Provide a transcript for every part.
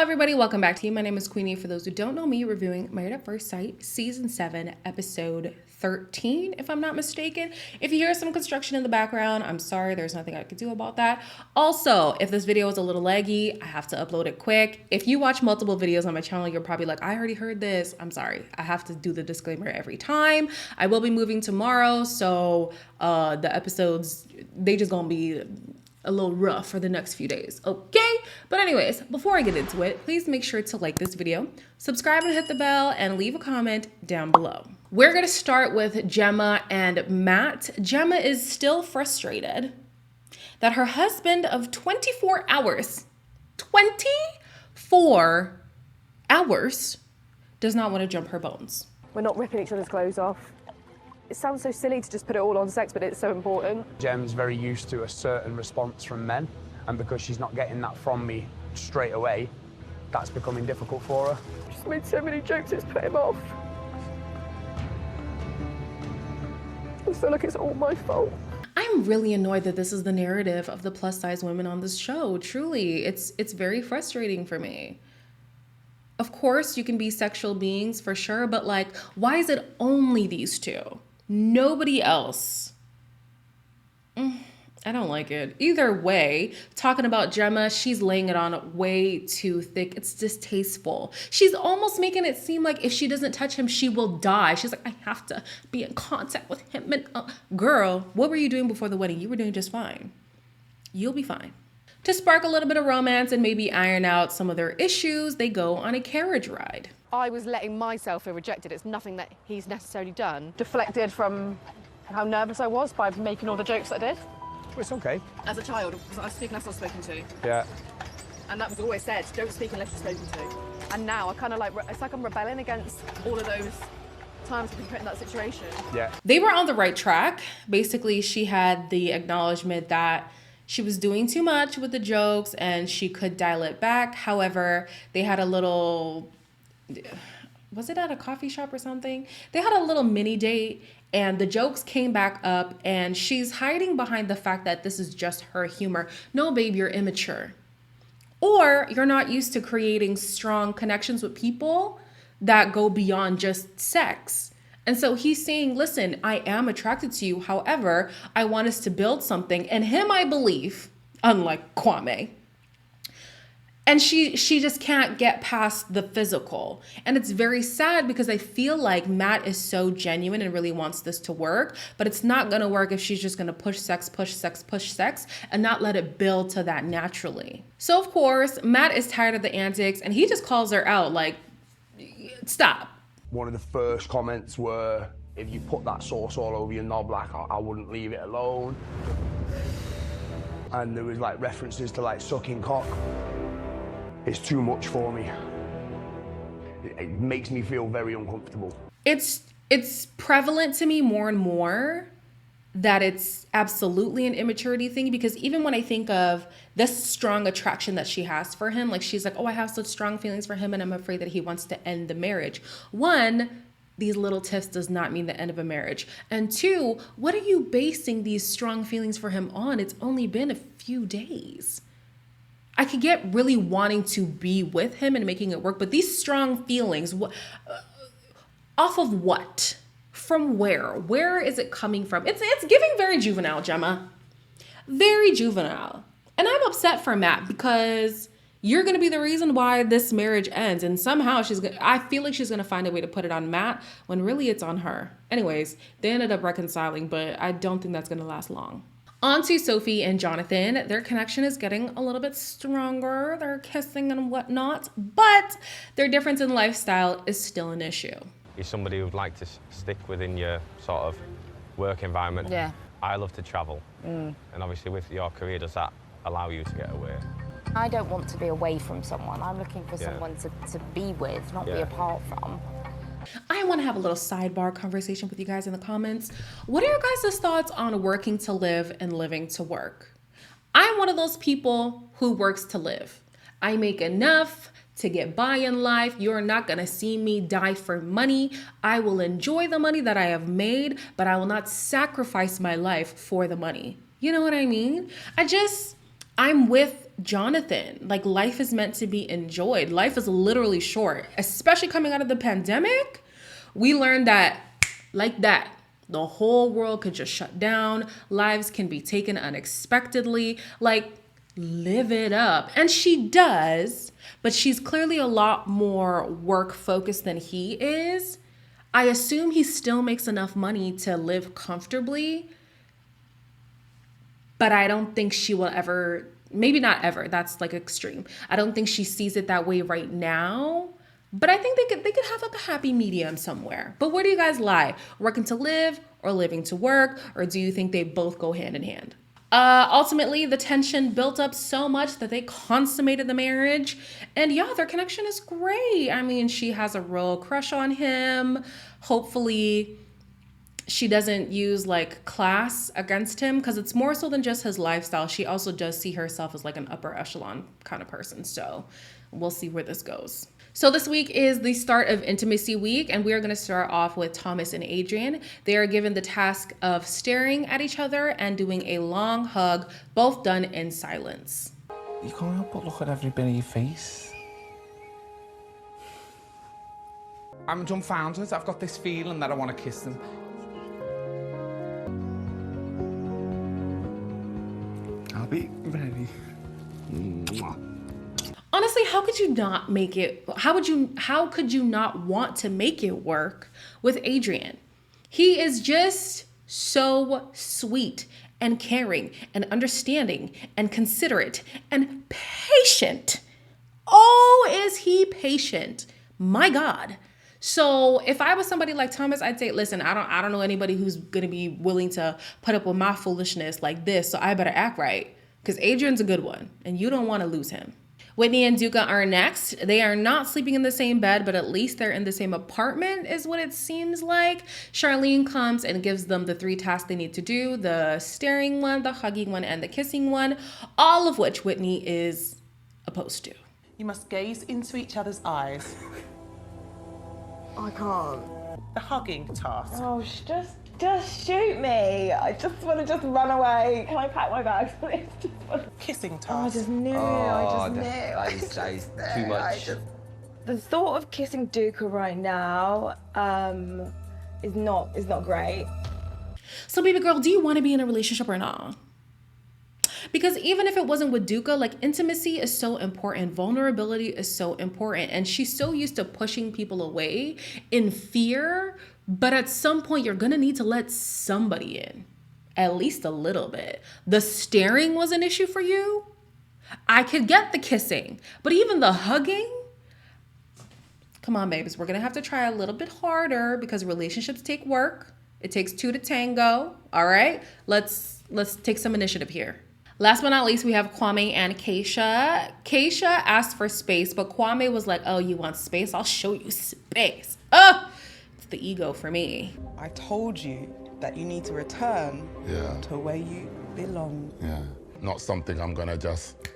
everybody, welcome back to you. My name is Queenie. For those who don't know me, reviewing Married at First Sight, Season 7, Episode 13, if I'm not mistaken. If you hear some construction in the background, I'm sorry, there's nothing I could do about that. Also, if this video is a little laggy, I have to upload it quick. If you watch multiple videos on my channel, you're probably like, I already heard this. I'm sorry, I have to do the disclaimer every time. I will be moving tomorrow, so the episodes, they just gonna be a little rough for the next few days, okay? But anyways, before I get into it, please make sure to like this video, subscribe and hit the bell, and leave a comment down below. We're gonna start with Gemma and Matt. Gemma is still frustrated that her husband of 24 hours, 24 hours, does not want to jump her bones. We're not ripping each other's clothes off. It sounds so silly to just put it all on sex, but it's so important. Gem's very used to a certain response from men, and because she's not getting that from me straight away, that's becoming difficult for her. She's made so many jokes, it's put him off. I feel like it's all my fault. I'm really annoyed that this is the narrative of the plus size women on this show. Truly, it's very frustrating for me. Of course, you can be sexual beings for sure, but like, why is it only these two? Nobody else. I don't like it. Either way, talking about Gemma, she's laying it on way too thick. It's distasteful. She's almost making it seem like if she doesn't touch him, she will die. She's like, I have to be in contact with him. And girl, what were you doing before the wedding? You were doing just fine. You'll be fine. To spark a little bit of romance and maybe iron out some of their issues, they go on a carriage ride. I was letting myself feel rejected. It's nothing that he's necessarily done. Deflected from how nervous I was by making all the jokes I did. It's okay. As a child, because I was speaking unless I was spoken to. Yeah. And that was always said, don't speak unless you're spoken to. And now I kind of like, it's like I'm rebelling against all of those times we've been put in that situation. Yeah. They were on the right track. Basically, she had the acknowledgement that she was doing too much with the jokes and she could dial it back. However, they had a little, was it at a coffee shop or something? They had a little mini date and the jokes came back up and she's hiding behind the fact that this is just her humor. No, babe, you're immature. Or you're not used to creating strong connections with people that go beyond just sex. And so he's saying, listen, I am attracted to you. However, I want us to build something. And him, I believe, unlike Kwame. And she just can't get past the physical. And it's very sad because I feel like Matt is so genuine and really wants this to work. But it's not going to work if she's just going to push sex, and not let it build to that naturally. So, of course, Matt is tired of the antics and he just calls her out like, stop. One of the first comments were, if you put that sauce all over your knob, like, I wouldn't leave it alone. And there was like references to like sucking cock. It's too much for me. It makes me feel very uncomfortable. It's prevalent to me more and more that it's absolutely an immaturity thing, because even when I think of this strong attraction that she has for him, like she's like, oh, I have such strong feelings for him and I'm afraid that he wants to end the marriage. One, these little tiffs does not mean the end of a marriage. And two, what are you basing these strong feelings for him on? It's only been a few days. I could get really wanting to be with him and making it work, but these strong feelings, off of what? From where? Where is it coming from? It's giving very juvenile, Gemma. Very juvenile. And I'm upset for Matt because you're going to be the reason why this marriage ends. And somehow I feel like she's going to find a way to put it on Matt when really it's on her. Anyways, they ended up reconciling, but I don't think that's going to last long. On to Sophie and Jonathan. Their connection is getting a little bit stronger. They're kissing and whatnot, but their difference in lifestyle is still an issue. You're somebody who'd like to stick within your sort of work environment. Yeah. I love to travel. And obviously with your career, does that allow you to get away? I don't want to be away from someone. I'm looking for someone to be with, not be apart from. I want to have a little sidebar conversation with you guys in the comments. What are your guys' thoughts on working to live and living to work? I'm one of those people who works to live. I make enough to get by in life. You're not going to see me die for money. I will enjoy the money that I have made, but I will not sacrifice my life for the money. You know what I mean? I'm with Jonathan. Like, life is meant to be enjoyed. Life is literally short, especially coming out of the pandemic. We learned that, like that, the whole world could just shut down. Lives can be taken unexpectedly. Like, live it up. And she does, but she's clearly a lot more work focused than he is. I assume he still makes enough money to live comfortably, but I don't think she will ever, maybe not ever, that's like extreme. I don't think she sees it that way right now, but I think they could have like a happy medium somewhere. But where do you guys lie? Working to live or living to work? Or do you think they both go hand in hand? Ultimately, the tension built up so much that they consummated the marriage. And yeah, their connection is great. I mean, she has a real crush on him. Hopefully, she doesn't use like class against him, because it's more so than just his lifestyle. She also does see herself as like an upper echelon kind of person. So we'll see where this goes. So this week is the start of intimacy week, and we are going to start off with Thomas and Adrian. They are given the task of staring at each other and doing a long hug, both done in silence. You can't help but look at every bit of your face. I'm dumbfounded. I've got this feeling that I want to kiss them. I'll be ready. Honestly, how could you not make it? How could you not want to make it work with Adrian? He is just so sweet and caring and understanding and considerate and patient. Oh, is he patient? My God. So if I was somebody like Thomas, I'd say, listen, I don't know anybody who's gonna be willing to put up with my foolishness like this, so I better act right, because Adrian's a good one and you don't want to lose him. Whitney and Duka are next. They are not sleeping in the same bed, but at least they're in the same apartment is what it seems like. Charlene comes and gives them the 3 tasks they need to do: the staring one, the hugging one, and the kissing one, all of which Whitney is opposed to. You must gaze into each other's eyes. I can't. The hugging task. Oh, just shoot me. I just want to run away. Can I pack my bags, please? Kissing task. Oh, I just knew. That is too much. The thought of kissing Duka right now is not great. So baby girl, do you want to be in a relationship or not? Because even if it wasn't with Duka, like, intimacy is so important. Vulnerability is so important. And she's so used to pushing people away in fear. But at some point, you're going to need to let somebody in. At least a little bit. The staring was an issue for you. I could get the kissing. But even the hugging? Come on, babies. We're going to have to try a little bit harder, because relationships take work. It takes 2 to tango. All right? Let's take some initiative here. Last but not least, we have Kwame and Acacia. Acacia asked for space, but Kwame was like, oh, you want space? I'll show you space. Oh, it's the ego for me. I told you that you need to return to where you belong. Yeah, not something I'm gonna just,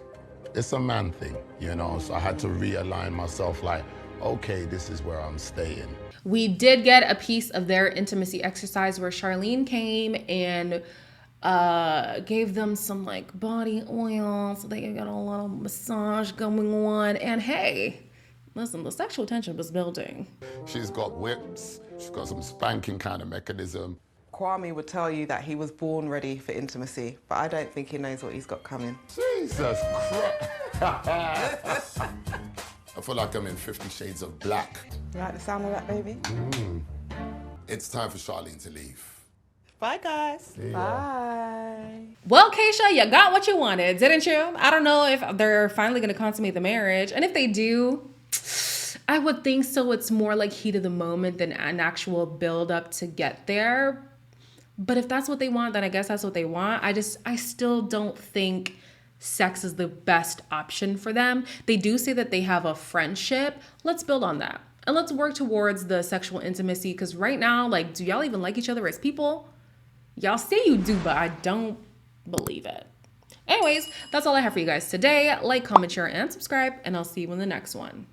it's a man thing, you know? So I had to realign myself like, okay, this is where I'm staying. We did get a piece of their intimacy exercise where Charlene came and gave them some like body oil so they got a little massage going on. And hey, listen, the sexual tension was building. She's got whips, she's got some spanking kind of mechanism. Kwame would tell you that he was born ready for intimacy, but I don't think he knows what he's got coming. Jesus Christ. I feel like I'm in 50 Shades of Black. You like the sound of that, baby? It's time for Charlene to leave. Bye, guys. Bye. Well, Acacia, you got what you wanted, didn't you? I don't know if they're finally going to consummate the marriage. And if they do, I would think so. It's more like heat of the moment than an actual build up to get there. But if that's what they want, then I guess that's what they want. I still don't think sex is the best option for them. They do say that they have a friendship. Let's build on that. And let's work towards the sexual intimacy, because right now, like, do y'all even like each other as people? Y'all say you do, but I don't believe it. Anyways, that's all I have for you guys today. Like, comment, share, and subscribe, and I'll see you in the next one.